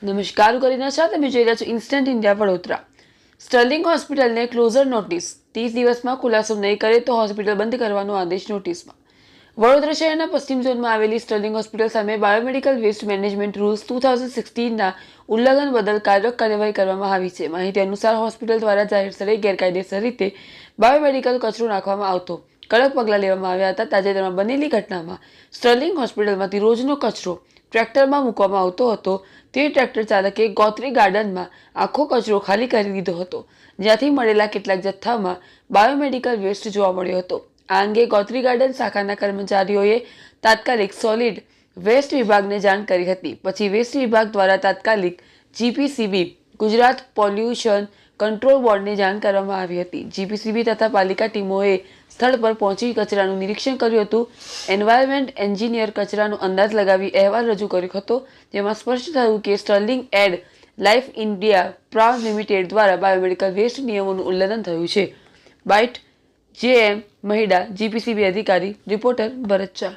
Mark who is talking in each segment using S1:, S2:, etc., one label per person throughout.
S1: નમસ્કાર કરીના સાથે તમે જોઈ રહ્યા છો ઇન્સ્ટન્ટ ઇન્ડિયા વડોદરા. સ્ટર્લિંગ હોસ્પિટલને ક્લોઝર નોટિસ. 30 દિવસમાં ખુલાસો નહીં કરે તો હોસ્પિટલ બંધ કરવાનો આદેશ નોટિસમાં. વડોદરા શહેરના પશ્ચિમ ઝોનમાં આવેલી સ્ટર્લિંગ હોસ્પિટલ સામે બાયોમેડિકલ વેસ્ટ મેનેજમેન્ટ રૂલ્સ 2016ના ઉલ્લંઘન બદલ કાયદો કાર્યવાહી કરવામાં આવી છે. માહિતી અનુસાર હોસ્પિટલ દ્વારા જાહેર સ્થળે ગેરકાયદેસર રીતે બાયોમેડિકલ કચરો નાખવામાં આવતો કડક પગલાં લેવામાં આવ્યા હતા. તાજેતરમાં બનેલી ઘટનામાં સ્ટર્લિંગ હોસ્પિટલમાંથી રોજનો કચરો ટ્રેક્ટરમાં મૂકવામાં આવતો હતો. તે ટ્રેક્ટર ચાલકે ગોત્રી ગાર્ડનમાં આખો કચરો ખાલી કરી દીધો હતો, જ્યાંથી મળેલા કેટલાક જથ્થામાં બાયોમેડિકલ વેસ્ટ જોવા મળ્યો હતો. આ અંગે ગોત્રી ગાર્ડન શાખાના કર્મચારીઓએ તાત્કાલિક સોલિડ વેસ્ટ વિભાગને જાણ કરી હતી. પછી વેસ્ટ વિભાગ દ્વારા તાત્કાલિક જીપીસીબી ગુજરાત પોલ્યુશન કંટ્રોલ બોર્ડને જાણ કરવામાં આવી હતી. જીપીસીબી તથા પાલિકા ટીમોએ સ્થળ પર પહોંચી કચરાનું નિરીક્ષણ કર્યું હતું. એન્વાયરમેન્ટ એન્જિનિયર કચરાનો અંદાજ લગાવી અહેવાલ રજૂ કર્યો હતો, જેમાં સ્પષ્ટ થયું કે Sterling Addlife India private limited દ્વારા બાયોમેડિકલ વેસ્ટ નિયમોનું ઉલ્લંઘન થયું છે. બાઇટ જેએમ મહિડા, જીપીસીબી અધિકારી, રિપોર્ટર ભરત શાહ.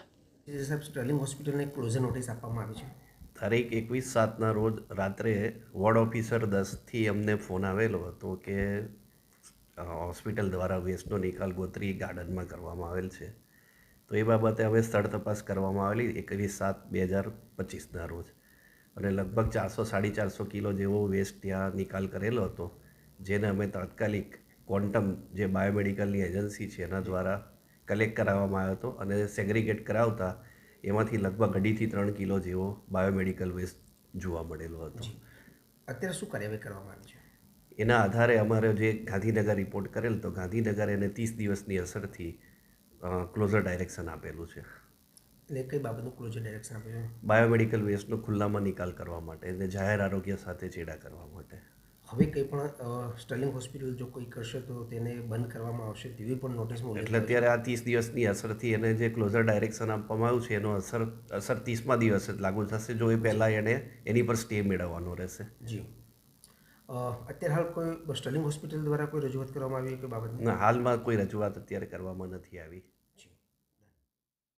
S2: સ્ટર્લિંગ હોસ્પિટલને ક્લોઝર નોટિસ આપવામાં આવી છે.
S3: તારીખ 21/7ના રોજ રાત્રે વોર્ડ ઓફિસર 10થી અમને ફોન આવેલો હતો કે હોસ્પિટલ દ્વારા વેસ્ટનો નિકાલ ગોત્રી ગાર્ડનમાં કરવામાં આવેલ છે. તો એ બાબતે હવે સ્થળ તપાસ કરવામાં આવેલી 21/7/2025ના રોજ, અને લગભગ 400-450 કિલો જેવો વેસ્ટ ત્યાં નિકાલ કરેલો હતો, જેને અમે તાત્કાલિક ક્વોન્ટમ જે બાયોમેડિકલની એજન્સી છે એના દ્વારા કલેક્ટ કરાવવામાં આવ્યો હતો, અને સેગ્રીગેટ કરાવતા એમાંથી લગભગ 2.5થી 3 કિલો જેવો બાયોમેડિકલ વેસ્ટ જોવા મળેલો હતો.
S2: અત્યારે શું કાર્યવાહી કરવામાં આવી છે?
S3: એના આધારે અમારે જે ગાંધીનગર રિપોર્ટ કરેલ, તો ગાંધીનગર એને 30 દિવસની અસરથી ક્લોઝર ડાયરેક્શન આપેલું છે.
S2: એટલે કઈ બાબતનું ક્લોઝર ડાયરેક્શન આપ્યું છે?
S3: બાયોમેડિકલ વેસ્ટનો ખુલ્લામાં નિકાલ કરવા માટે અને જાહેર આરોગ્ય સાથે ચેડા કરવા માટે.
S2: હવે કંઈ પણ સ્ટર્લિંગ હોસ્પિટલ જો કોઈ કરશે તો તેને બંધ કરવામાં આવશે તેવી પણ નોટિસમાં
S3: એટલે અત્યારે આ 30 દિવસની અસરથી એને જે ક્લોઝર ડાયરેક્શન આપવામાં આવ્યું છે એનો અસર 30મા દિવસે જ લાગુ થશે. જો એ પહેલાં એને એની પર સ્ટે મેળવવાનો રહેશે.
S2: જી. અત્યારે હાલ કોઈ સ્ટર્લિંગ હોસ્પિટલ દ્વારા કોઈ રજૂઆત કરવામાં આવી કે બાબત?
S3: ના, હાલમાં કોઈ રજૂઆત અત્યારે કરવામાં નથી આવી.